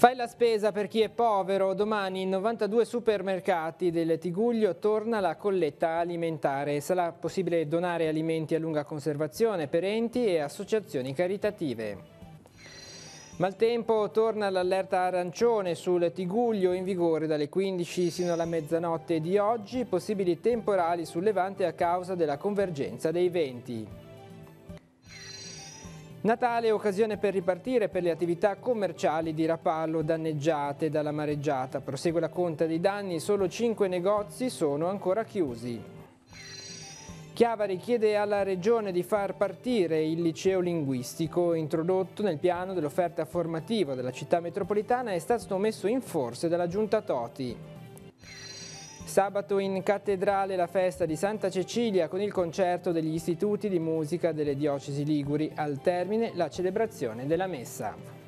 Fai la spesa per chi è povero. Domani in 92 supermercati del Tigullio torna la colletta alimentare. Sarà possibile donare alimenti a lunga conservazione per enti e associazioni caritative. Maltempo, torna l'allerta arancione sul Tigullio, in vigore dalle 15 sino alla mezzanotte di oggi. Possibili temporali sul Levante a causa della convergenza dei venti. Natale, occasione per ripartire per le attività commerciali di Rapallo danneggiate dalla mareggiata. Prosegue la conta dei danni, solo 5 negozi sono ancora chiusi. Chiavari chiede alla Regione di far partire il liceo linguistico introdotto nel piano dell'offerta formativa della città metropolitana, è stato messo in forse dalla Giunta Toti. Sabato in cattedrale la festa di Santa Cecilia con il concerto degli istituti di musica delle diocesi liguri. Al termine la celebrazione della messa.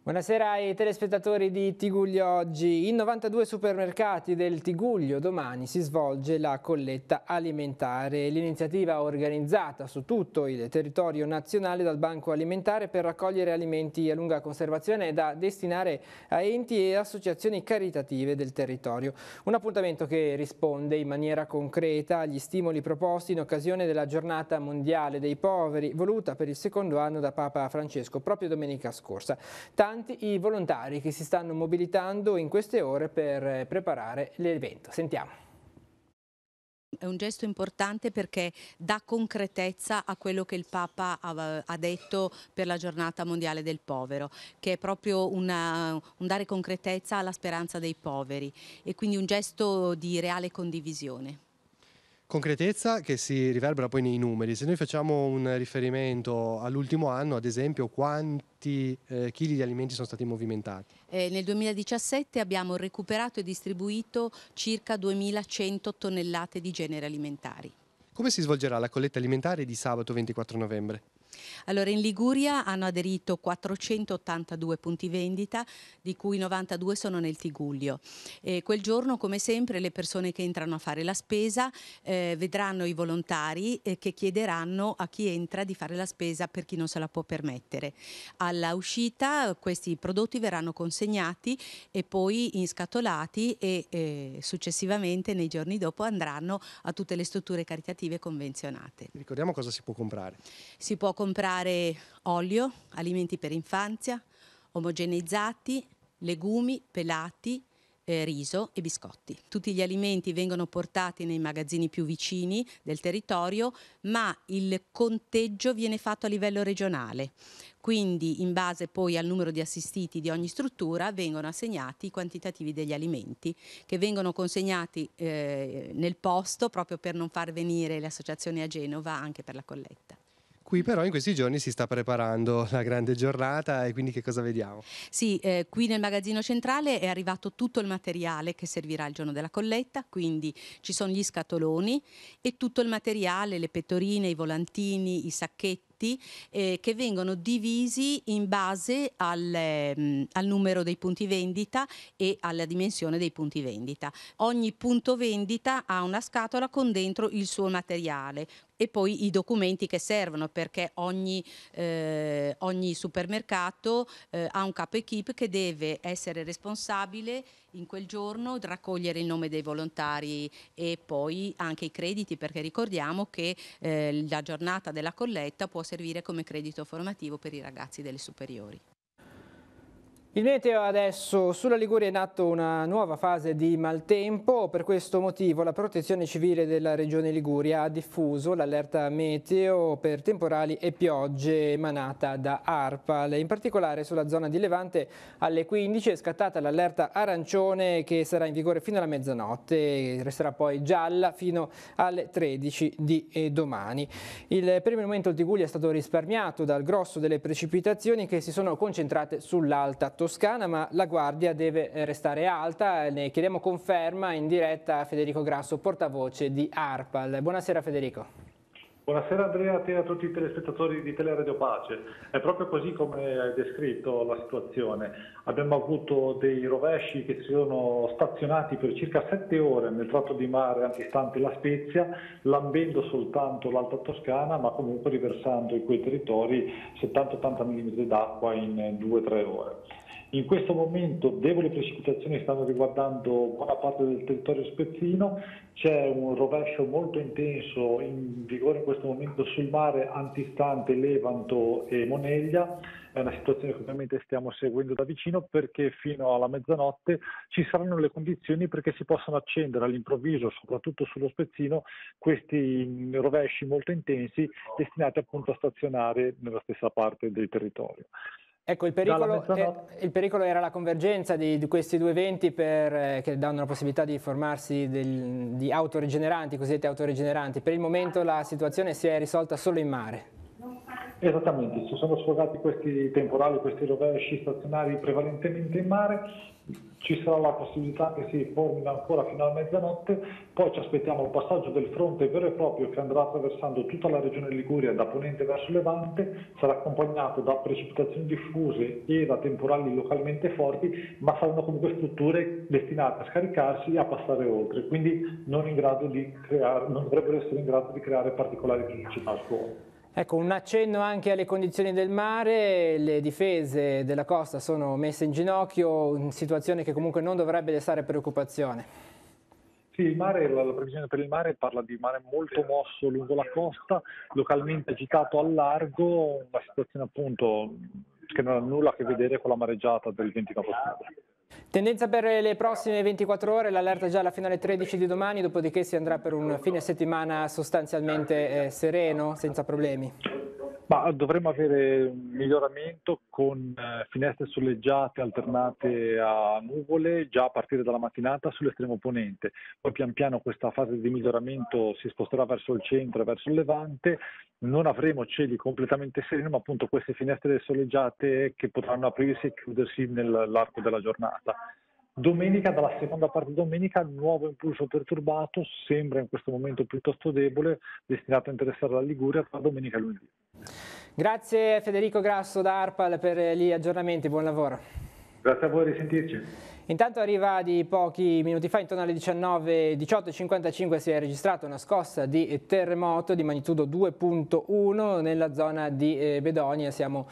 Buonasera ai telespettatori di Tigullio Oggi. In 92 supermercati del Tigullio domani si svolge la colletta alimentare, l'iniziativa organizzata su tutto il territorio nazionale dal Banco Alimentare per raccogliere alimenti a lunga conservazione da destinare a enti e associazioni caritative del territorio. Un appuntamento che risponde in maniera concreta agli stimoli proposti in occasione della Giornata Mondiale dei Poveri, voluta per il secondo anno da Papa Francesco proprio domenica scorsa. Tanti i volontari che si stanno mobilitando in queste ore per preparare l'evento. Sentiamo. È un gesto importante perché dà concretezza a quello che il Papa ha detto per la Giornata Mondiale del Povero, che è proprio un dare concretezza alla speranza dei poveri e quindi un gesto di reale condivisione. Concretezza che si riverbera poi nei numeri. Se noi facciamo un riferimento all'ultimo anno, ad esempio, quanti chili di alimenti sono stati movimentati? Nel 2017 abbiamo recuperato e distribuito circa 2100 tonnellate di generi alimentari. Come si svolgerà la colletta alimentare di sabato 24 novembre? Allora, in Liguria hanno aderito 482 punti vendita, di cui 92 sono nel Tigullio. Quel giorno, come sempre, le persone che entrano a fare la spesa vedranno i volontari che chiederanno a chi entra di fare la spesa per chi non se la può permettere. Alla uscita questi prodotti verranno consegnati e poi inscatolati e successivamente, nei giorni dopo, andranno a tutte le strutture caritative convenzionate. Ricordiamo cosa si può comprare. Si può comprare olio, alimenti per infanzia, omogeneizzati, legumi, pelati, riso e biscotti. Tutti gli alimenti vengono portati nei magazzini più vicini del territorio, ma il conteggio viene fatto a livello regionale. Quindi, in base poi al numero di assistiti di ogni struttura, vengono assegnati i quantitativi degli alimenti che vengono consegnati nel posto, proprio per non far venire le associazioni a Genova anche per la colletta. Qui però in questi giorni si sta preparando la grande giornata e quindi che cosa vediamo? Sì, qui nel magazzino centrale è arrivato tutto il materiale che servirà il giorno della colletta, quindi ci sono gli scatoloni e tutto il materiale, le pettorine, i volantini, i sacchetti, che vengono divisi in base al numero dei punti vendita e alla dimensione dei punti vendita. Ogni punto vendita ha una scatola con dentro il suo materiale e poi i documenti che servono, perché ogni supermercato ha un capo equip che deve essere responsabile in quel giorno, raccogliere il nome dei volontari e poi anche i crediti, perché ricordiamo che la giornata della colletta può servire come credito formativo per i ragazzi delle superiori. Il meteo adesso: sulla Liguria è in atto una nuova fase di maltempo. Per questo motivo la Protezione Civile della Regione Liguria ha diffuso l'allerta meteo per temporali e piogge emanata da ARPAL. In particolare sulla zona di Levante alle 15 è scattata l'allerta arancione che sarà in vigore fino alla mezzanotte e resterà poi gialla fino alle 13 di domani. Per il momento il Tigullio è stato risparmiato dal grosso delle precipitazioni che si sono concentrate sull'alta Toscana, ma la guardia deve restare alta. Ne chiediamo conferma in diretta a Federico Grasso, portavoce di ARPAL. Buonasera Federico. Buonasera Andrea, a te e a tutti i telespettatori di Teleradio Pace. È proprio così come hai descritto la situazione. Abbiamo avuto dei rovesci che si sono stazionati per circa 7 ore nel tratto di mare antistante La Spezia, lambendo soltanto l'Alta Toscana, ma comunque riversando in quei territori 70-80 mm d'acqua in 2-3 ore. In questo momento deboli precipitazioni stanno riguardando buona parte del territorio spezzino, c'è un rovescio molto intenso in vigore in questo momento sul mare antistante Levanto e Moneglia. È una situazione che ovviamente stiamo seguendo da vicino perché fino alla mezzanotte ci saranno le condizioni perché si possano accendere all'improvviso, soprattutto sullo spezzino, questi rovesci molto intensi destinati appunto a stazionare nella stessa parte del territorio. Ecco, il pericolo era la convergenza di questi due eventi che danno la possibilità di formarsi di autoregeneranti, cosiddette autoregeneranti. Per il momento la situazione si è risolta solo in mare. Esattamente, ci sono sfogati questi temporali, questi rovesci stazionari prevalentemente in mare, ci sarà la possibilità che si formino ancora fino a mezzanotte, poi ci aspettiamo il passaggio del fronte vero e proprio che andrà attraversando tutta la regione Liguria da ponente verso levante, sarà accompagnato da precipitazioni diffuse e da temporali localmente forti, ma saranno comunque strutture destinate a scaricarsi e a passare oltre, quindi non dovrebbero essere in grado di creare particolari criticità al suolo. Ecco, un accenno anche alle condizioni del mare, le difese della costa sono messe in ginocchio, in situazione che comunque non dovrebbe destare preoccupazione. Sì, il mare, la previsione per il mare parla di mare molto mosso lungo la costa, localmente agitato al largo, una situazione appunto che non ha nulla a che vedere con la mareggiata del 29 ottobre. Tendenza per le prossime 24 ore, l'allerta gialla fino alle 13 di domani, dopodiché si andrà per un fine settimana sostanzialmente sereno, senza problemi. Ma dovremmo avere un miglioramento con finestre soleggiate alternate a nuvole già a partire dalla mattinata sull'estremo ponente. Poi pian piano questa fase di miglioramento si sposterà verso il centro e verso il levante. Non avremo cieli completamente sereni, ma appunto queste finestre soleggiate che potranno aprirsi e chiudersi nell'arco della giornata. Domenica, dalla seconda parte di domenica, nuovo impulso perturbato, sembra in questo momento piuttosto debole, destinato a interessare la Liguria tra domenica e lunedì. Grazie Federico Grasso da ARPAL per gli aggiornamenti, buon lavoro. Grazie a voi, risentirci. Intanto arriva di pochi minuti fa, intorno alle 18:55 si è registrata una scossa di terremoto di magnitudo 2.1 nella zona di Bedonia, siamo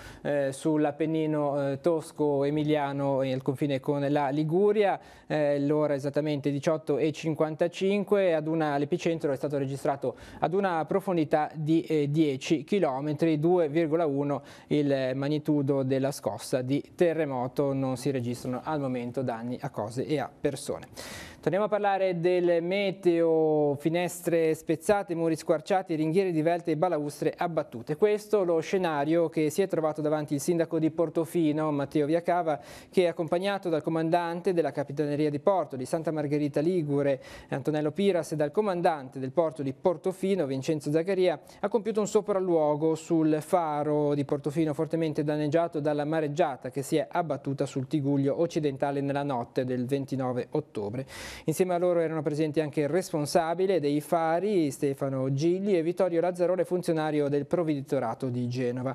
sull'Appennino tosco-emiliano e al confine con la Liguria, l'ora esattamente 18:55, l'epicentro è stato registrato ad una profondità di 10 km, 2,1 il magnitudo della scossa di terremoto, non si registrano al momento danni a cose e a persone. Torniamo a parlare del meteo, finestre spezzate, muri squarciati, ringhiere divelte e balaustre abbattute. Questo lo scenario che si è trovato davanti il sindaco di Portofino, Matteo Viacava, che accompagnato dal comandante della Capitaneria di Porto di Santa Margherita Ligure, Antonello Piras, e dal comandante del porto di Portofino, Vincenzo Zaccaria, ha compiuto un sopralluogo sul faro di Portofino fortemente danneggiato dalla mareggiata che si è abbattuta sul Tiguglio occidentale nella notte del 29 ottobre. Insieme a loro erano presenti anche il responsabile dei fari, Stefano Gigli, e Vittorio Lazzarone, funzionario del provveditorato di Genova,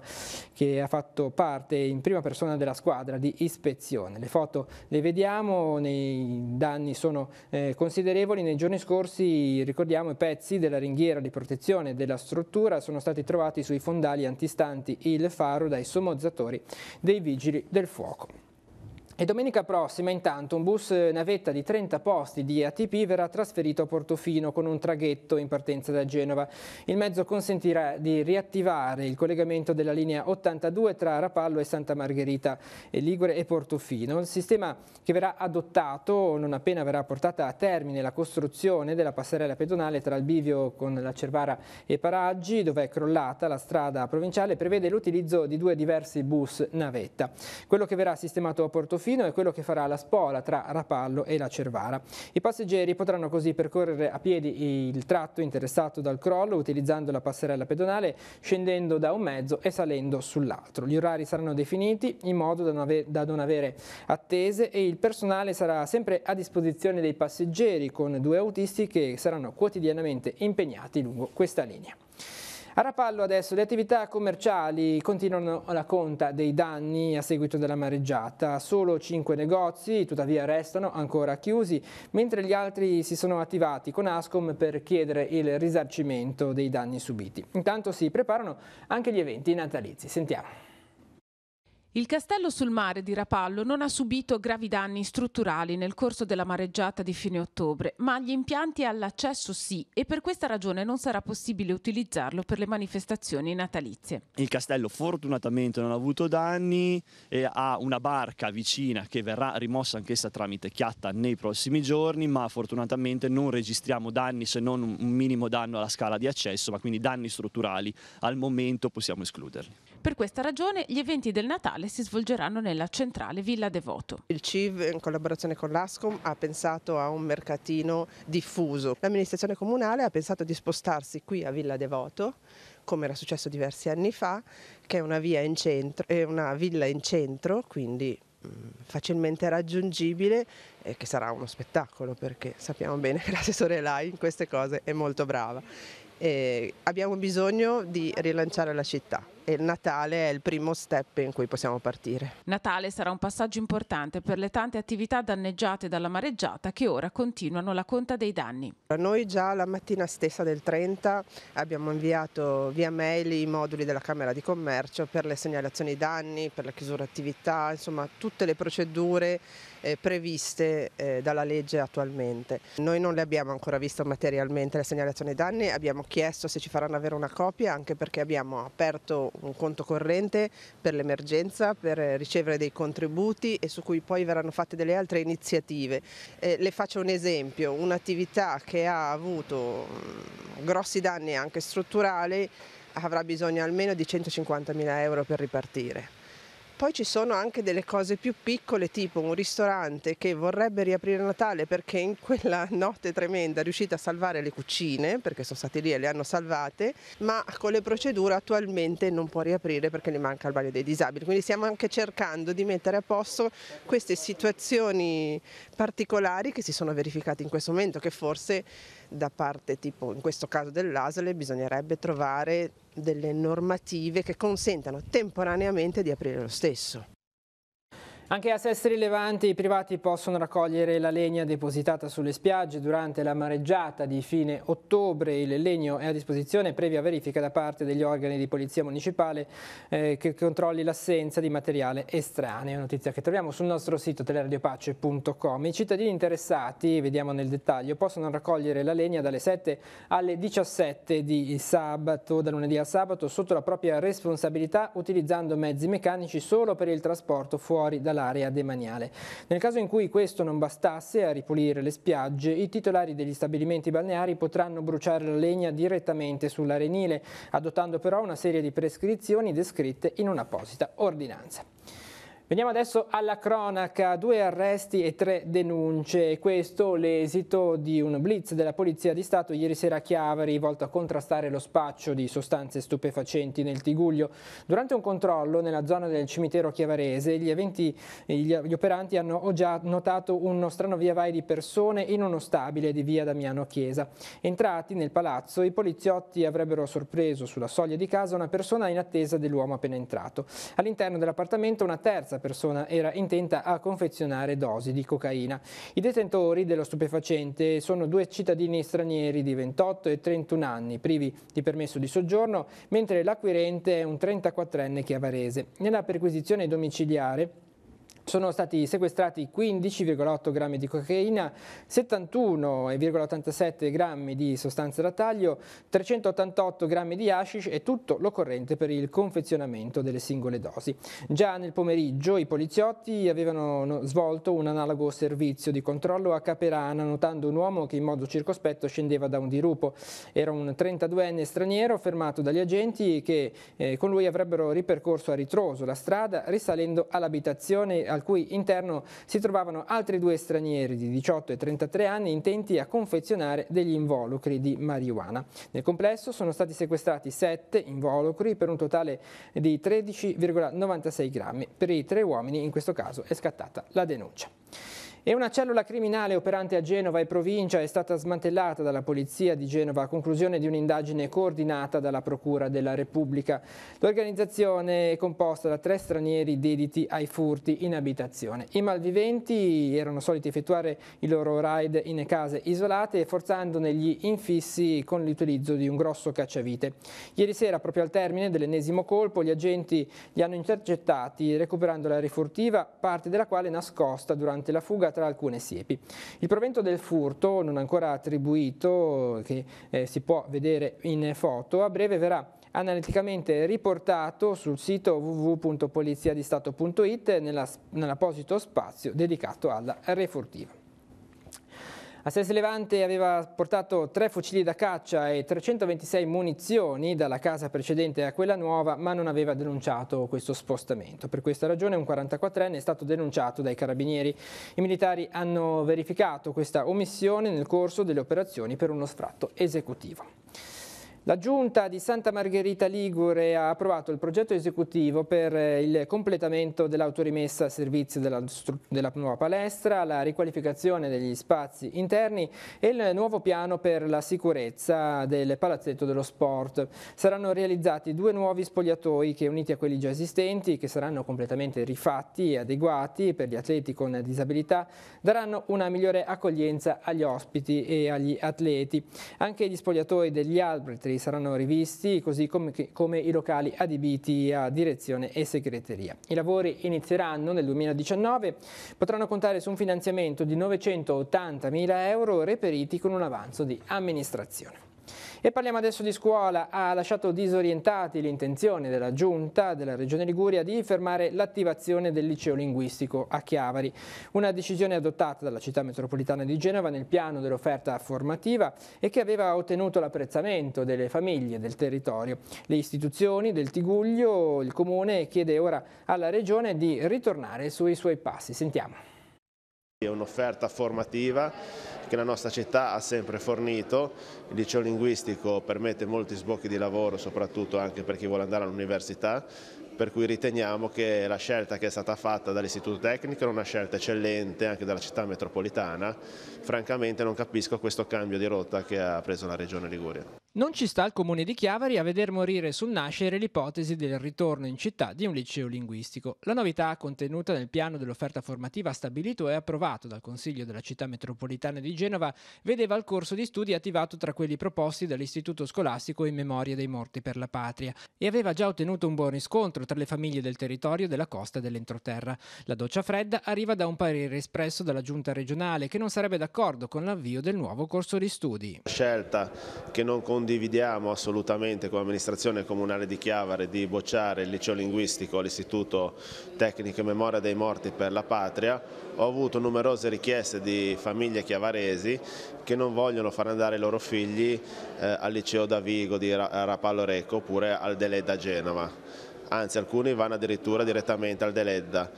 che ha fatto parte in prima persona della squadra di ispezione. Le foto le vediamo, i danni sono considerevoli. Nei giorni scorsi, ricordiamo, i pezzi della ringhiera di protezione della struttura sono stati trovati sui fondali antistanti il faro dai somozzatori dei vigili del fuoco. E domenica prossima, intanto, un bus navetta di 30 posti di ATP verrà trasferito a Portofino con un traghetto in partenza da Genova. Il mezzo consentirà di riattivare il collegamento della linea 82 tra Rapallo e Santa Margherita e Ligure e Portofino. Il sistema che verrà adottato non appena verrà portata a termine la costruzione della passerella pedonale tra il bivio con la Cervara e Paraggi, dove è crollata la strada provinciale, prevede l'utilizzo di 2 diversi bus navetta. Quello che verrà sistemato a Portofino è quello che farà la spola tra Rapallo e la Cervara. I passeggeri potranno così percorrere a piedi il tratto interessato dal crollo utilizzando la passerella pedonale, scendendo da un mezzo e salendo sull'altro. Gli orari saranno definiti in modo da non avere attese e il personale sarà sempre a disposizione dei passeggeri con 2 autisti che saranno quotidianamente impegnati lungo questa linea. A Rapallo adesso le attività commerciali continuano la conta dei danni a seguito della mareggiata. Solo 5 negozi tuttavia restano ancora chiusi, mentre gli altri si sono attivati con Ascom per chiedere il risarcimento dei danni subiti. Intanto si preparano anche gli eventi natalizi. Sentiamo. Il castello sul mare di Rapallo non ha subito gravi danni strutturali nel corso della mareggiata di fine ottobre, ma gli impianti all'accesso sì, e per questa ragione non sarà possibile utilizzarlo per le manifestazioni natalizie. Il castello fortunatamente non ha avuto danni e ha una barca vicina che verrà rimossa anch'essa tramite chiatta nei prossimi giorni, ma fortunatamente non registriamo danni, se non un minimo danno alla scala di accesso, ma quindi danni strutturali al momento possiamo escluderli. Per questa ragione gli eventi del Natale si svolgeranno nella centrale Villa Devoto. Il CIV, in collaborazione con l'Ascom, ha pensato a un mercatino diffuso. L'amministrazione comunale ha pensato di spostarsi qui a Villa Devoto, come era successo diversi anni fa, che è una via in centro, è una villa in centro, quindi facilmente raggiungibile, e che sarà uno spettacolo, perché sappiamo bene che l'assessore Lai in queste cose è molto brava. Abbiamo bisogno di rilanciare la città e il Natale è il primo step in cui possiamo partire. Natale sarà un passaggio importante per le tante attività danneggiate dalla mareggiata che ora continuano la conta dei danni. Noi già la mattina stessa del 30 abbiamo inviato via mail i moduli della Camera di Commercio per le segnalazioni danni, per la chiusura attività, insomma tutte le procedure previste dalla legge attualmente. Noi non le abbiamo ancora viste materialmente le segnalazioni danni, abbiamo chiesto se ci faranno avere una copia, anche perché abbiamo aperto un conto corrente per l'emergenza, per ricevere dei contributi e su cui poi verranno fatte delle altre iniziative. Le faccio un esempio: un'attività che ha avuto grossi danni anche strutturali avrà bisogno almeno di 150.000 euro per ripartire. Poi ci sono anche delle cose più piccole, tipo un ristorante che vorrebbe riaprire a Natale perché in quella notte tremenda è riuscito a salvare le cucine, perché sono stati lì e le hanno salvate, ma con le procedure attualmente non può riaprire perché gli manca il bagno dei disabili. Quindi stiamo anche cercando di mettere a posto queste situazioni particolari che si sono verificate in questo momento, che forse da parte, tipo in questo caso dell'ASL, bisognerebbe trovare delle normative che consentano temporaneamente di aprire lo stesso. Anche a Sestri Levante i privati possono raccogliere la legna depositata sulle spiagge durante la mareggiata di fine ottobre. Il legno è a disposizione previa verifica da parte degli organi di polizia municipale che controlli l'assenza di materiale estraneo. Notizia che troviamo sul nostro sito teleradiopace.com. I cittadini interessati, vediamo nel dettaglio, possono raccogliere la legna dalle 7 alle 17 di sabato, da lunedì al sabato, sotto la propria responsabilità, utilizzando mezzi meccanici solo per il trasporto fuori dall'area demaniale. Nel caso in cui questo non bastasse a ripulire le spiagge, i titolari degli stabilimenti balneari potranno bruciare la legna direttamente sull'arenile, adottando però una serie di prescrizioni descritte in un'apposita ordinanza. Veniamo adesso alla cronaca, 2 arresti e 3 denunce, questo l'esito di un blitz della Polizia di Stato ieri sera a Chiavari volto a contrastare lo spaccio di sostanze stupefacenti nel Tigullio. Durante un controllo nella zona del cimitero chiavarese gli operanti hanno già notato uno strano via vai di persone in uno stabile di via Damiano Chiesa. Entrati nel palazzo, i poliziotti avrebbero sorpreso sulla soglia di casa una persona in attesa dell'uomo appena entrato. All'interno dell'appartamento una terza persona era intenta a confezionare dosi di cocaina. I detentori dello stupefacente sono 2 cittadini stranieri di 28 e 31 anni, privi di permesso di soggiorno, mentre l'acquirente è un 34enne chiavarese. Nella perquisizione domiciliare sono stati sequestrati 15,8 grammi di cocaina, 71,87 grammi di sostanza da taglio, 388 grammi di hashish e tutto l'occorrente per il confezionamento delle singole dosi. Già nel pomeriggio i poliziotti avevano svolto un analogo servizio di controllo a Caperana, notando un uomo che in modo circospetto scendeva da un dirupo. Era un 32enne straniero fermato dagli agenti che con lui avrebbero ripercorso a ritroso la strada, risalendo all'abitazione al cui interno si trovavano altri 2 stranieri di 18 e 33 anni intenti a confezionare degli involucri di marijuana. Nel complesso sono stati sequestrati 7 involucri per un totale di 13,96 grammi. Per i 3 uomini in questo caso è scattata la denuncia. E una cellula criminale operante a Genova e provincia è stata smantellata dalla Polizia di Genova a conclusione di un'indagine coordinata dalla Procura della Repubblica. L'organizzazione è composta da 3 stranieri dediti ai furti in abitazione. I malviventi erano soliti effettuare i loro raid in case isolate, forzandone gli infissi con l'utilizzo di un grosso cacciavite. Ieri sera, proprio al termine dell'ennesimo colpo, gli agenti li hanno intercettati recuperando la rifurtiva, parte della quale nascosta durante la fuga tra alcune siepi. Il provento del furto, non ancora attribuito, che si può vedere in foto, a breve verrà analiticamente riportato sul sito www.poliziadistato.it nell'apposito spazio dedicato alla refurtiva. Assese Levante aveva portato 3 fucili da caccia e 326 munizioni dalla casa precedente a quella nuova, ma non aveva denunciato questo spostamento. Per questa ragione un 44enne è stato denunciato dai carabinieri. I militari hanno verificato questa omissione nel corso delle operazioni per uno sfratto esecutivo. La Giunta di Santa Margherita Ligure ha approvato il progetto esecutivo per il completamento dell'autorimessa a servizio della nuova palestra, la riqualificazione degli spazi interni e il nuovo piano per la sicurezza del palazzetto dello sport. Saranno realizzati 2 nuovi spogliatoi che, uniti a quelli già esistenti, che saranno completamente rifatti e adeguati per gli atleti con disabilità, daranno una migliore accoglienza agli ospiti e agli atleti. Anche gli spogliatoi degli arbitri saranno rivisti, così come i locali adibiti a direzione e segreteria. I lavori inizieranno nel 2019, potranno contare su un finanziamento di 980.000 euro reperiti con un avanzo di amministrazione. E parliamo adesso di scuola. Ha lasciato disorientati l'intenzione della Giunta della Regione Liguria di fermare l'attivazione del liceo linguistico a Chiavari. Una decisione adottata dalla città metropolitana di Genova nel piano dell'offerta formativa e che aveva ottenuto l'apprezzamento delle famiglie del territorio. Le istituzioni del Tiguglio, il Comune chiede ora alla Regione di ritornare sui suoi passi. Sentiamo. È un'offerta formativa che la nostra città ha sempre fornito. Il liceo linguistico permette molti sbocchi di lavoro, soprattutto anche per chi vuole andare all'università, per cui riteniamo che la scelta che è stata fatta dall'Istituto Tecnico è una scelta eccellente anche dalla città metropolitana. Francamente non capisco questo cambio di rotta che ha preso la Regione Liguria. Non ci sta il Comune di Chiavari a veder morire sul nascere l'ipotesi del ritorno in città di un liceo linguistico. La novità contenuta nel piano dell'offerta formativa stabilito e approvato dal Consiglio della città metropolitana di Genova vedeva il corso di studi attivato tra quelli proposti dall'Istituto Scolastico in memoria dei morti per la patria e aveva già ottenuto un buon riscontro tra le famiglie del territorio della costa dell'entroterra. La doccia fredda arriva da un parere espresso dalla Giunta regionale che non sarebbe d'accordo con l'avvio del nuovo corso di studi. Scelta che non condividiamo assolutamente come amministrazione comunale di Chiavari di bocciare il liceo linguistico all'Istituto Tecnico in memoria dei morti per la patria. Ho avuto numerose richieste di famiglie chiavaresi che non vogliono far andare i loro figli al liceo da Vigo di Rapallo Recco oppure al Deledda Genova. Anzi, alcuni vanno addirittura direttamente al Deledda.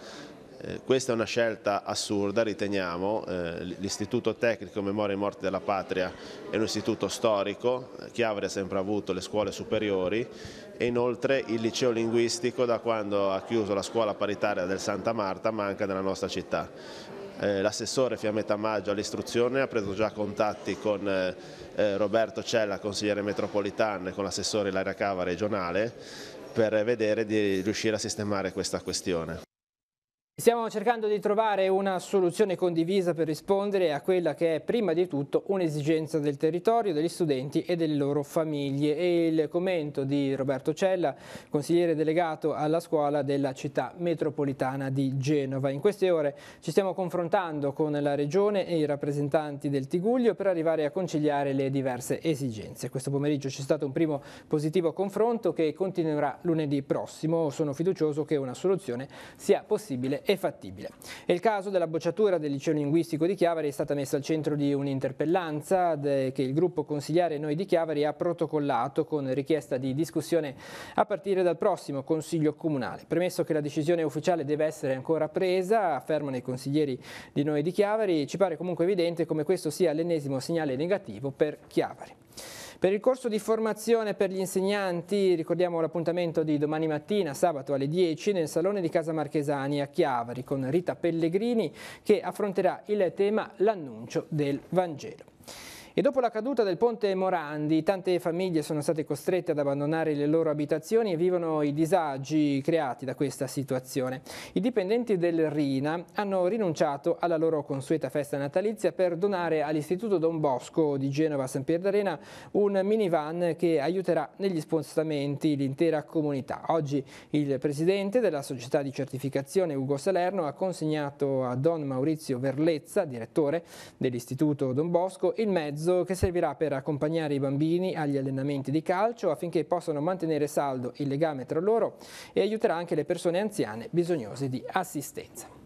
Questa è una scelta assurda, riteniamo. L'Istituto Tecnico in memoria dei morti della patria è un istituto storico, Chiavari ha sempre avuto le scuole superiori e inoltre il liceo linguistico da quando ha chiuso la scuola paritaria del Santa Marta manca nella nostra città. L'assessore Fiammetta Maggio all'istruzione ha preso già contatti con Roberto Cella, consigliere metropolitano, e con l'assessore Ilaria Cava regionale per vedere di riuscire a sistemare questa questione. Stiamo cercando di trovare una soluzione condivisa per rispondere a quella che è prima di tutto un'esigenza del territorio, degli studenti e delle loro famiglie. E il commento di Roberto Cella, consigliere delegato alla scuola della città metropolitana di Genova. In queste ore ci stiamo confrontando con la Regione e i rappresentanti del Tiguglio per arrivare a conciliare le diverse esigenze. Questo pomeriggio c'è stato un primo positivo confronto che continuerà lunedì prossimo. Sono fiducioso che una soluzione sia possibile e fattibile. È il caso della bocciatura del liceo linguistico di Chiavari, è stata messa al centro di un'interpellanza che il gruppo consigliare Noi di Chiavari ha protocollato con richiesta di discussione a partire dal prossimo Consiglio Comunale. Premesso che la decisione ufficiale deve essere ancora presa, affermano i consiglieri di Noi di Chiavari, ci pare comunque evidente come questo sia l'ennesimo segnale negativo per Chiavari. Per il corso di formazione per gli insegnanti ricordiamo l'appuntamento di domani mattina, sabato alle 10, nel Salone di Casa Marchesani a Chiavari con Rita Pellegrini che affronterà il tema l'annuncio del Vangelo. E dopo la caduta del ponte Morandi, tante famiglie sono state costrette ad abbandonare le loro abitazioni e vivono i disagi creati da questa situazione. I dipendenti del RINA hanno rinunciato alla loro consueta festa natalizia per donare all'Istituto Don Bosco di Genova San Pierdarena un minivan che aiuterà negli spostamenti l'intera comunità. Oggi il presidente della società di certificazione Ugo Salerno ha consegnato a Don Maurizio Verlezza, direttore dell'Istituto Don Bosco, il mezzo che servirà per accompagnare i bambini agli allenamenti di calcio affinché possano mantenere saldo il legame tra loro e aiuterà anche le persone anziane bisognose di assistenza.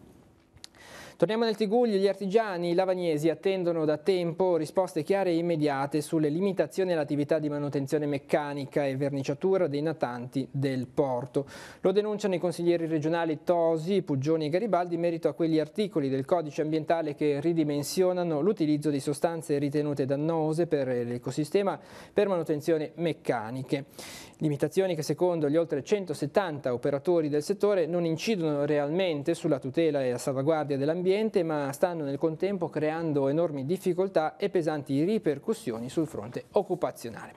Torniamo nel Tiguglio, gli artigiani lavagnesi attendono da tempo risposte chiare e immediate sulle limitazioni all'attività di manutenzione meccanica e verniciatura dei natanti del porto. Lo denunciano i consiglieri regionali Tosi, Puggioni e Garibaldi in merito a quegli articoli del codice ambientale che ridimensionano l'utilizzo di sostanze ritenute dannose per l'ecosistema per manutenzioni meccaniche. Limitazioni che secondo gli oltre 170 operatori del settore non incidono realmente sulla tutela e la salvaguardia dell'ambiente, ma stanno nel contempo creando enormi difficoltà e pesanti ripercussioni sul fronte occupazionale.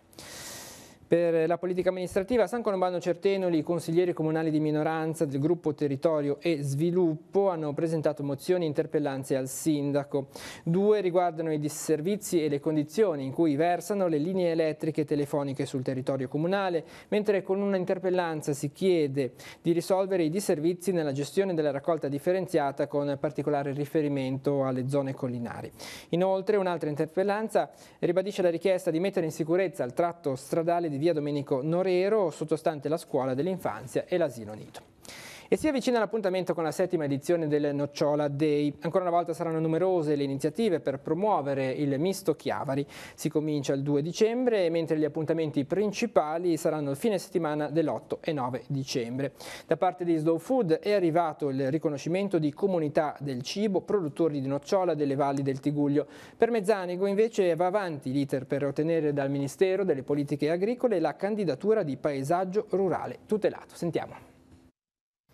Per la politica amministrativa, San Colombano Certenoli, i consiglieri comunali di minoranza del gruppo Territorio e Sviluppo hanno presentato mozioni e interpellanze al sindaco. 2 riguardano i disservizi e le condizioni in cui versano le linee elettriche e telefoniche sul territorio comunale, mentre con una interpellanza si chiede di risolvere i disservizi nella gestione della raccolta differenziata con particolare riferimento alle zone collinari. Inoltre un'altra interpellanza ribadisce la richiesta di mettere in sicurezza il tratto stradale di via Domenico Norero, sottostante la scuola dell'infanzia e l'asilo nido. E si avvicina l'appuntamento con la 7ª edizione del Nocciola Day. Ancora una volta saranno numerose le iniziative per promuovere il misto Chiavari. Si comincia il 2 dicembre, mentre gli appuntamenti principali saranno il fine settimana dell'8 e 9 dicembre. Da parte di Slow Food è arrivato il riconoscimento di comunità del cibo, produttori di nocciola delle valli del Tiguglio. Per Mezzanego invece va avanti l'iter per ottenere dal Ministero delle Politiche Agricole la candidatura di paesaggio rurale tutelato. Sentiamo.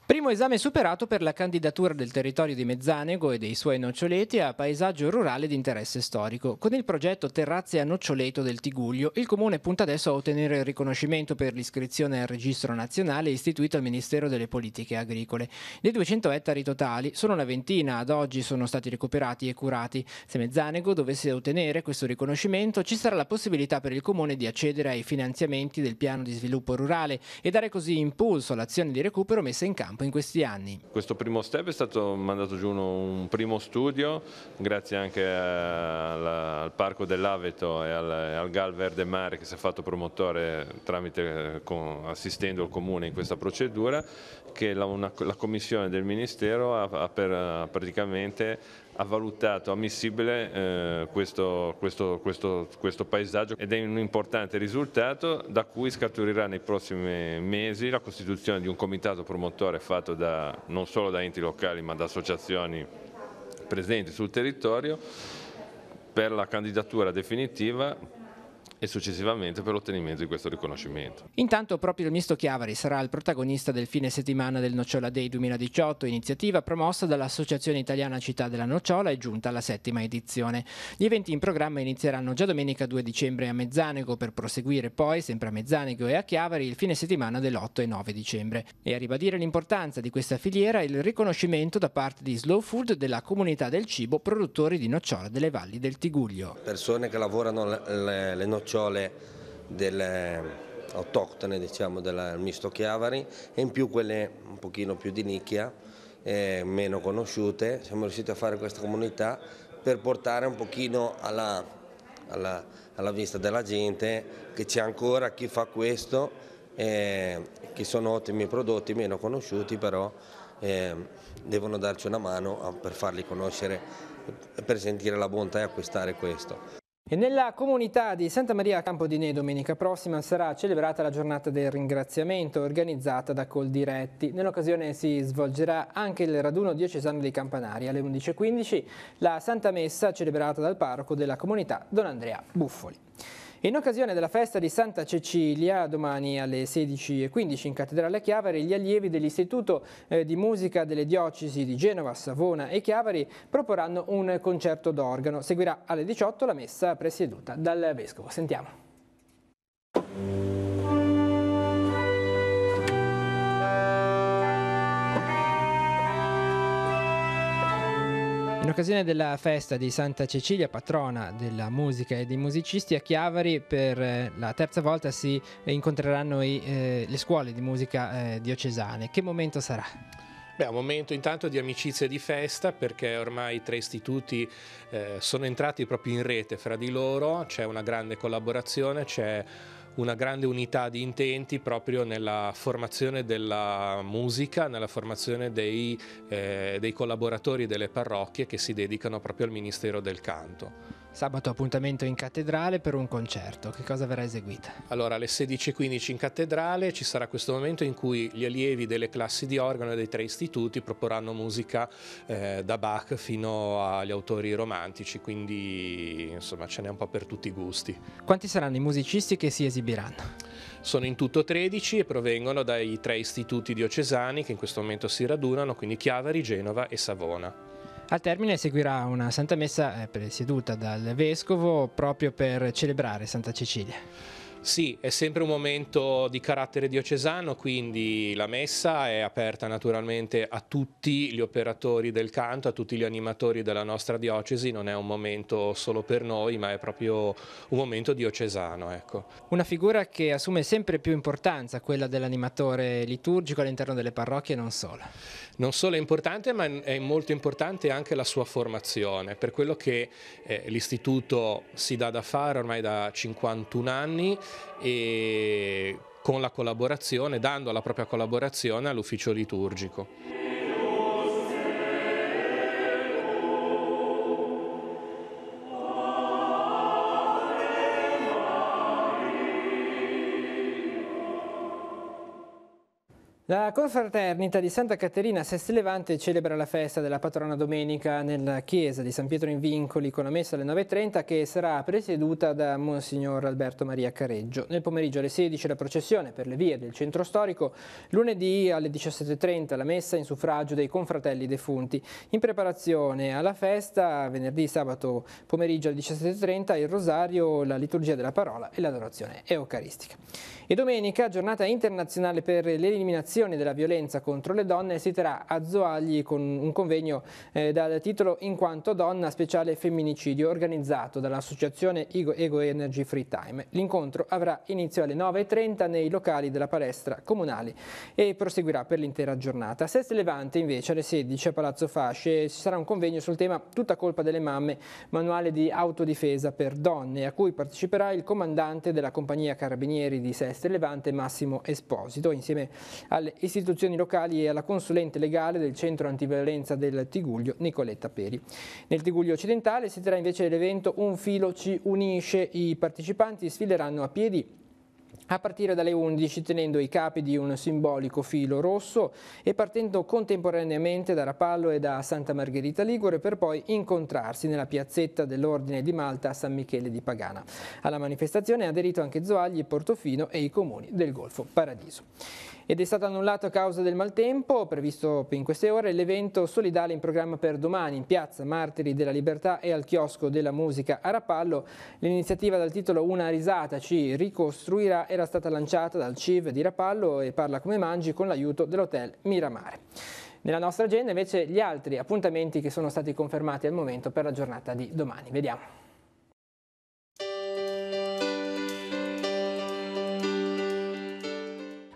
Primo esame superato per la candidatura del territorio di Mezzanego e dei suoi noccioleti a paesaggio rurale di interesse storico. Con il progetto Terrazze a Noccioleto del Tiguglio, il Comune punta adesso a ottenere il riconoscimento per l'iscrizione al registro nazionale istituito al Ministero delle Politiche Agricole. Dei 200 ettari totali, solo una ventina ad oggi sono stati recuperati e curati. Se Mezzanego dovesse ottenere questo riconoscimento, ci sarà la possibilità per il Comune di accedere ai finanziamenti del piano di sviluppo rurale e dare così impulso all'azione di recupero messa in campo in questi anni. Questo primo step è stato mandato giù un primo studio, grazie anche al Parco dell'Aveto e al GAL Verde Mare che si è fatto promotore assistendo il Comune in questa procedura, che la Commissione del Ministero praticamente ha valutato ammissibile questo paesaggio ed è un importante risultato da cui scaturirà nei prossimi mesi la costituzione di un comitato promotore fatto non solo da enti locali ma da associazioni presenti sul territorio per la candidatura definitiva e successivamente per l'ottenimento di questo riconoscimento. Intanto proprio il misto Chiavari sarà il protagonista del fine settimana del Nocciola Day 2018, iniziativa promossa dall'Associazione Italiana Città della Nocciola e giunta alla 7ª edizione. Gli eventi in programma inizieranno già domenica 2 dicembre a Mezzanego per proseguire poi, sempre a Mezzanego e a Chiavari, il fine settimana dell'8 e 9 dicembre. E a ribadire l'importanza di questa filiera il riconoscimento da parte di Slow Food della comunità del cibo produttori di nocciola delle valli del Tiguglio. Persone che lavorano le nocciole delle autoctone, diciamo, del misto Chiavari e in più quelle un pochino più di nicchia, meno conosciute. Siamo riusciti a fare questa comunità per portare un pochino alla vista della gente che c'è ancora chi fa questo, che sono ottimi prodotti, meno conosciuti, però devono darci una mano per farli conoscere, per sentire la bontà e acquistare questo. E nella comunità di Santa Maria Campodinè domenica prossima sarà celebrata la giornata del ringraziamento organizzata da Coldiretti. Nell'occasione si svolgerà anche il raduno diocesano dei Campanari. Alle 11:15 la Santa Messa celebrata dal parroco della comunità Don Andrea Buffoli. In occasione della festa di Santa Cecilia, domani alle 16:15 in Cattedrale a Chiavari, gli allievi dell'Istituto di Musica delle Diocesi di Genova, Savona e Chiavari proporranno un concerto d'organo. Seguirà alle 18 la messa presieduta dal Vescovo. Sentiamo. In occasione della festa di Santa Cecilia, patrona della musica e dei musicisti, a Chiavari per la terza volta si incontreranno le scuole di musica diocesane. Che momento sarà? Beh, è un momento intanto di amicizia e di festa, perché ormai i 3 istituti sono entrati proprio in rete fra di loro, c'è una grande collaborazione, c'è una grande unità di intenti proprio nella formazione della musica, nella formazione dei collaboratori delle parrocchie che si dedicano proprio al Ministero del Canto. Sabato appuntamento in cattedrale per un concerto. Che cosa verrà eseguita? Allora, alle 16:15 in cattedrale ci sarà questo momento in cui gli allievi delle classi di organo e dei 3 istituti proporranno musica da Bach fino agli autori romantici, quindi insomma ce n'è un po' per tutti i gusti. Quanti saranno i musicisti che si esibiranno? Sono in tutto 13 e provengono dai 3 istituti diocesani che in questo momento si radunano, quindi Chiavari, Genova e Savona. Al termine seguirà una Santa Messa presieduta dal Vescovo proprio per celebrare Santa Cecilia. Sì, è sempre un momento di carattere diocesano, quindi la messa è aperta naturalmente a tutti gli operatori del canto, a tutti gli animatori della nostra diocesi, non è un momento solo per noi, ma è proprio un momento diocesano. Ecco. Una figura che assume sempre più importanza, quella dell'animatore liturgico all'interno delle parrocchie e non solo. Non solo è importante, ma è molto importante anche la sua formazione, per quello che l'istituto si dà da fare ormai da 51 anni e con la collaborazione, dando la propria collaborazione all'ufficio liturgico. La confraternita di Santa Caterina a Seste Levante celebra la festa della patrona domenica nella chiesa di San Pietro in Vincoli con la messa alle 9:30 che sarà presieduta da Monsignor Alberto Maria Careggio. Nel pomeriggio alle 16 la processione per le vie del centro storico, lunedì alle 17:30 la messa in suffragio dei confratelli defunti. In preparazione alla festa, venerdì, sabato pomeriggio alle 17:30 il rosario, la liturgia della parola e l'adorazione eucaristica. E domenica, giornata internazionale per l'eliminazione della violenza contro le donne, si terrà a Zoagli con un convegno dal titolo In quanto donna, speciale femminicidio, organizzato dall'associazione Ego Energy Free Time. L'incontro avrà inizio alle 9:30 nei locali della palestra comunali e proseguirà per l'intera giornata. A Seste Levante invece alle 16 a Palazzo Fasce ci sarà un convegno sul tema Tutta colpa delle mamme, manuale di autodifesa per donne, a cui parteciperà il comandante della compagnia carabinieri di Seste Levante Massimo Esposito, insieme alle istituzioni locali e alla consulente legale del centro antiviolenza del Tiguglio Nicoletta Peri. Nel Tiguglio occidentale si terrà invece l'evento Un filo ci unisce. I partecipanti sfileranno a piedi a partire dalle 11 tenendo i capi di un simbolico filo rosso e partendo contemporaneamente da Rapallo e da Santa Margherita Ligure per poi incontrarsi nella piazzetta dell'Ordine di Malta a San Michele di Pagana. Alla manifestazione ha aderito anche Zoagli, Portofino e i comuni del Golfo Paradiso. Ed è stato annullato a causa del maltempo, previsto in queste ore l'evento solidale in programma per domani in piazza Martiri della Libertà e al chiosco della musica a Rapallo. L'iniziativa dal titolo Una risata ci ricostruirà era stata lanciata dal CIV di Rapallo e Parla come mangi con l'aiuto dell'Hotel Miramare. Nella nostra agenda invece gli altri appuntamenti che sono stati confermati al momento per la giornata di domani. Vediamo.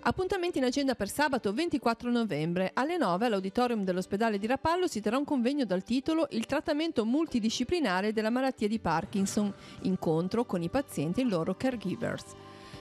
Appuntamenti in agenda per sabato 24 novembre. Alle 9 all'auditorium dell'ospedale di Rapallo si terrà un convegno dal titolo Il trattamento multidisciplinare della malattia di Parkinson, incontro con i pazienti e i loro caregivers.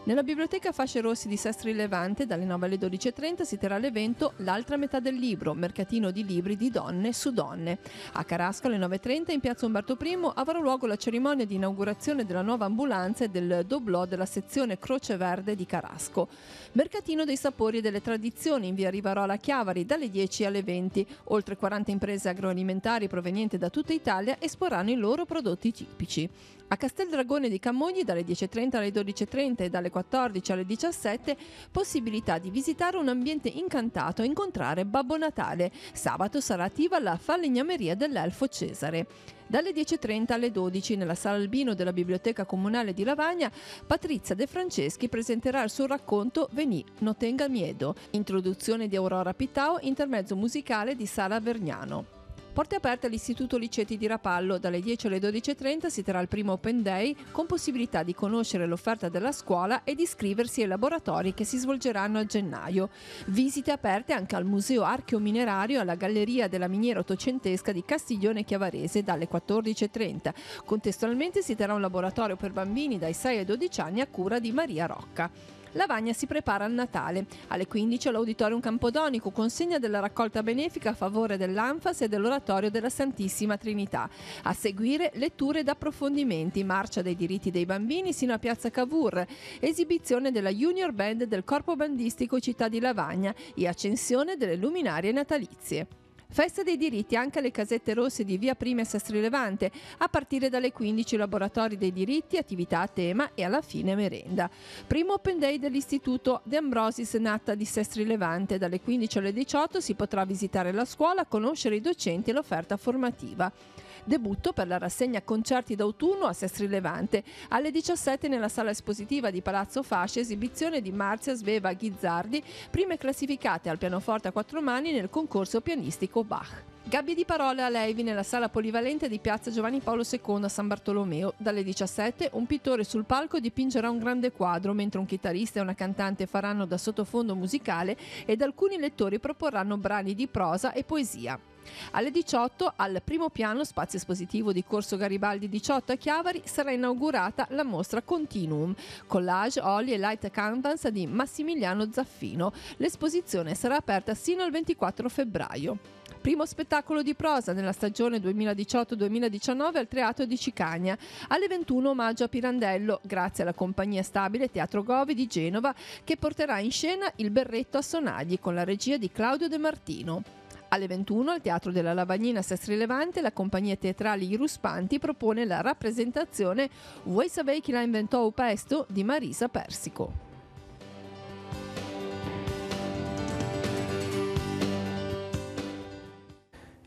Nella biblioteca Fasce Rossi di Sestri Levante dalle 9 alle 12.30 si terrà l'evento L'altra metà del libro, mercatino di libri di donne su donne. A Carasco alle 9.30 in piazza Umberto I avrà luogo la cerimonia di inaugurazione della nuova ambulanza e del doblò della sezione Croce Verde di Carasco. Mercatino dei sapori e delle tradizioni in via Rivarola Chiavari dalle 10 alle 20. Oltre 40 imprese agroalimentari provenienti da tutta Italia esporranno i loro prodotti tipici. A Castel Dragone di Camogli dalle 10.30 alle 12.30 e dalle 14 alle 17 possibilità di visitare un ambiente incantato e incontrare Babbo Natale. Sabato sarà attiva la falegnameria dell'Elfo Cesare. Dalle 10.30 alle 12 nella sala Albino della Biblioteca Comunale di Lavagna, Patrizia De Franceschi presenterà il suo racconto Vení, no tenga miedo, introduzione di Aurora Pitao, intermezzo musicale di Sara Vergnano. Porte aperte all'Istituto Liceti di Rapallo, dalle 10 alle 12.30 si terrà il primo Open Day con possibilità di conoscere l'offerta della scuola e di iscriversi ai laboratori che si svolgeranno a gennaio. Visite aperte anche al Museo Archeo-Minerario e alla Galleria della Miniera Ottocentesca di Castiglione Chiavarese dalle 14.30. Contestualmente si terrà un laboratorio per bambini dai 6 ai 12 anni a cura di Maria Rocca. Lavagna si prepara al Natale. Alle 15 all'Auditorium Campodonico consegna della raccolta benefica a favore dell'Anfas e dell'Oratorio della Santissima Trinità. A seguire letture ed approfondimenti, marcia dei diritti dei bambini sino a Piazza Cavour, esibizione della Junior Band del Corpo Bandistico Città di Lavagna e accensione delle luminarie natalizie. Festa dei diritti anche alle casette rosse di via Prima e Sestri Levante, a partire dalle 15 laboratori dei diritti, attività a tema e alla fine merenda. Primo Open Day dell'Istituto De Ambrosis Natta di Sestri Levante, dalle 15 alle 18 si potrà visitare la scuola, conoscere i docenti e l'offerta formativa. Debutto per la rassegna Concerti d'autunno a Sestri Levante. Alle 17 nella sala espositiva di Palazzo Fasce, esibizione di Marzia Sveva Ghizzardi, prime classificate al pianoforte a 4 mani nel concorso pianistico Bach. Gabbie di parole a Levi nella sala polivalente di piazza Giovanni Paolo II a San Bartolomeo. Dalle 17 un pittore sul palco dipingerà un grande quadro, mentre un chitarrista e una cantante faranno da sottofondo musicale ed alcuni lettori proporranno brani di prosa e poesia. Alle 18 al primo piano, spazio espositivo di Corso Garibaldi 18 a Chiavari, sarà inaugurata la mostra Continuum, collage, oli e light canvas di Massimiliano Zaffino. L'esposizione sarà aperta sino al 24 febbraio. Primo spettacolo di prosa nella stagione 2018-2019 al Teatro di Cicagna. Alle 21 omaggio a Pirandello, grazie alla compagnia stabile Teatro Govi di Genova, che porterà in scena Il berretto a sonagli con la regia di Claudio De Martino. Alle 21 al Teatro della Lavagnina Sestri Levante la compagnia teatrale I Ruspanti propone la rappresentazione Vuoi sapere chi la inventò questo di Marisa Persico.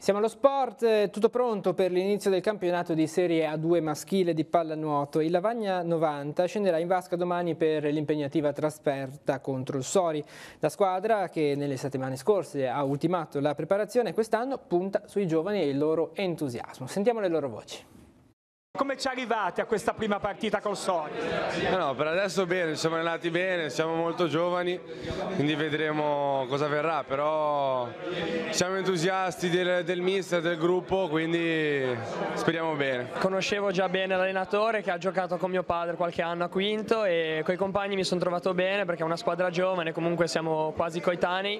Siamo allo sport, tutto pronto per l'inizio del campionato di Serie A2 maschile di pallanuoto. Il Lavagna 90 scenderà in vasca domani per l'impegnativa trasferta contro il Sori. La squadra, che nelle settimane scorse ha ultimato la preparazione, quest'anno punta sui giovani e il loro entusiasmo. Sentiamo le loro voci. Come ci arrivate a questa prima partita col Sori? No, per adesso bene, ci siamo allenati bene, siamo molto giovani, quindi vedremo cosa verrà, però siamo entusiasti del mister, del gruppo, quindi speriamo bene. Conoscevo già bene l'allenatore che ha giocato con mio padre qualche anno a Quinto e coi compagni mi sono trovato bene perché è una squadra giovane, comunque siamo quasi coetanei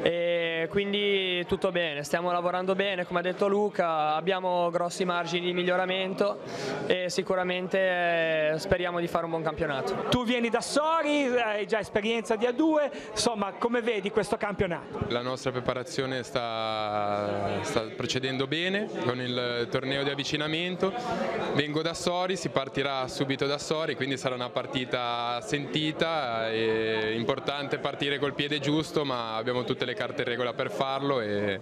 e quindi tutto bene, stiamo lavorando bene, come ha detto Luca, abbiamo grossi margini di miglioramento e sicuramente speriamo di fare un buon campionato. Tu vieni da Sori, hai già esperienza di A2, insomma come vedi questo campionato? La nostra preparazione sta procedendo bene con il torneo di avvicinamento, vengo da Sori, si partirà subito da Sori, quindi sarà una partita sentita, è importante partire col piede giusto, ma abbiamo tutte le carte in regola per farlo e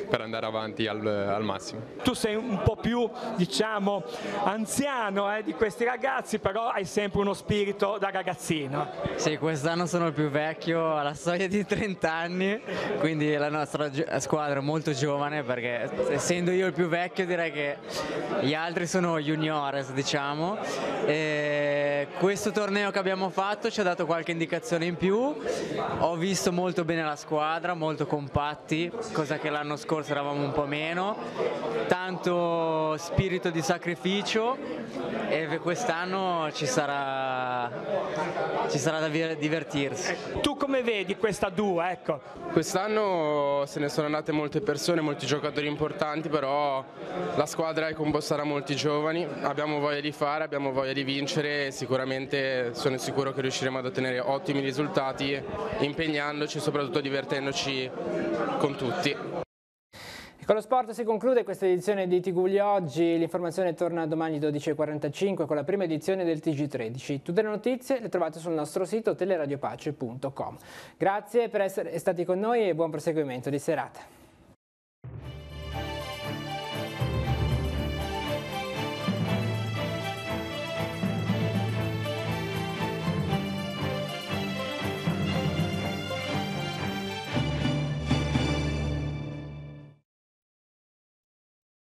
per andare avanti al massimo. Tu sei un po' più, diciamo, anziano di questi ragazzi, però hai sempre uno spirito da ragazzino. Sì, quest'anno sono il più vecchio, ho la soglia di 30 anni, quindi la nostra squadra è molto giovane perché essendo io il più vecchio direi che gli altri sono juniores, diciamo, e questo torneo che abbiamo fatto ci ha dato qualche indicazione in più. Ho visto molto bene la squadra, molto compatti, cosa che l'anno scorso eravamo un po' meno, tanto spirito di sacrificio, e quest'anno ci sarà da divertirsi. Tu come vedi questa duo? Ecco. Quest'anno se ne sono andate molte persone, molti giocatori importanti, però la squadra è composta da molti giovani, abbiamo voglia di fare, abbiamo voglia di vincere e sicuramente sono sicuro che riusciremo ad ottenere ottimi risultati impegnandoci e soprattutto divertendoci con tutti. Con lo sport si conclude questa edizione di Tiguglio Oggi, l'informazione torna domani 12:45 con la prima edizione del TG13. Tutte le notizie le trovate sul nostro sito teleradiopace.com. Grazie per essere stati con noi e buon proseguimento di serata.